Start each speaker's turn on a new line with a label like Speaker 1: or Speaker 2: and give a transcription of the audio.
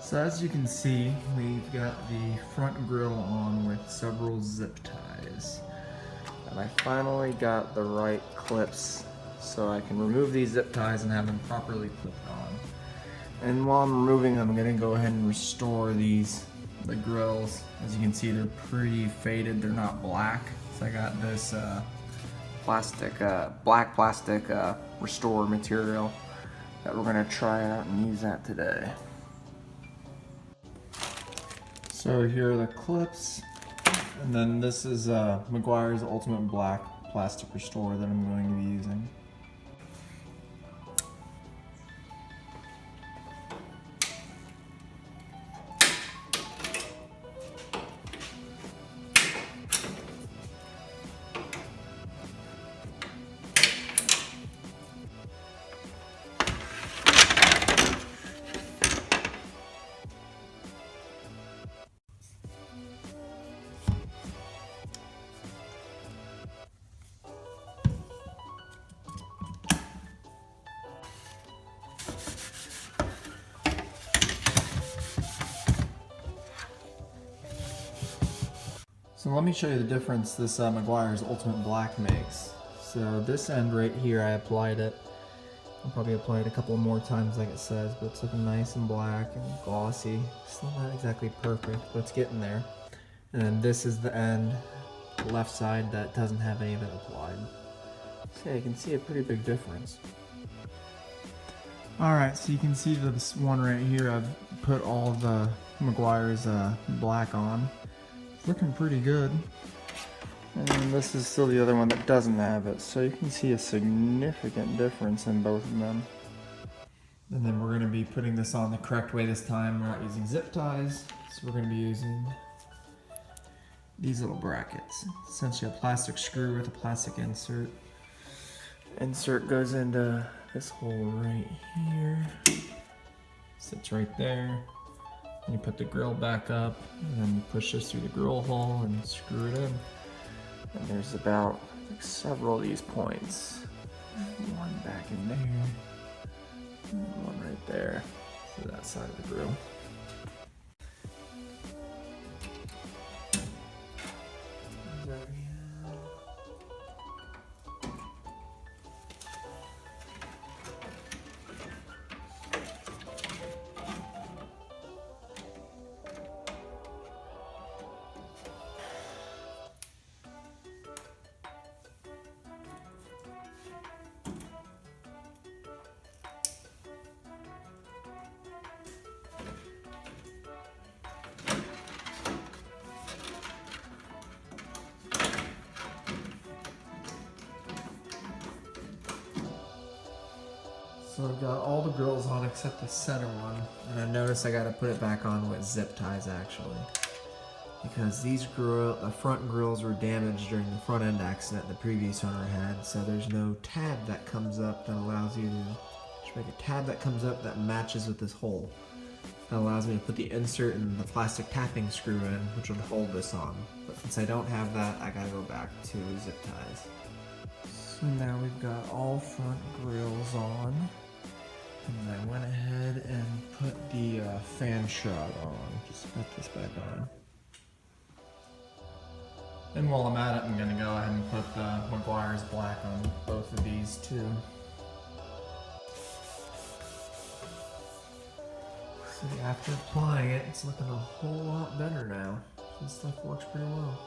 Speaker 1: So as you can see, we've got the front grille on with several zip ties. And I finally got the right clips so I can remove these zip ties and have them properly clipped on. And while I'm removing them, I'm gonna go ahead and restore the grills. As you can see, they're pretty faded, they're not black. So I got this black plastic restore material that we're gonna try out and use that today. So here are the clips, and then this is Meguiar's Ultimate Black Plastic Restore that I'm going to be using. So let me show you the difference this Meguiar's Ultimate Black makes. So this end right here, I applied it. I'll probably apply it a couple more times like it says, but it's looking nice and black and glossy. Still not exactly perfect, but it's getting there. And then this is the end, the left side, that doesn't have any of it applied. So yeah, you can see a pretty big difference. Alright, so you can see this one right here, I've put all the Meguiar's black on. Looking pretty good. And this is still the other one that doesn't have it, so you can see a significant difference in both of them. And then we're going to be putting this on the correct way this time. We're not using zip ties, so we're going to be using these little brackets. Essentially a plastic screw with a plastic insert. Insert goes into this hole right here. Sits right there. You put the grill back up, and then you push this through the grill hole and screw it in. And there's about several of these points. One back in there, and one right there to that side of the grill. So I've got all the grills on except the center one, and I noticed I gotta put it back on with zip ties actually. Because these the front grills were damaged during the front end accident the previous owner had, so there's no tab that comes up that allows you to make a tab that comes up that matches with this hole. That allows me to put the insert and the plastic tapping screw in, which would hold this on. But since I don't have that, I gotta go back to zip ties. So now we've got all front grills on. And I went ahead and put the fan shroud on. Just put this back on. And while I'm at it, I'm going to go ahead and put the Meguiar's black on both of these too. See, after applying it, it's looking a whole lot better now. This stuff works pretty well.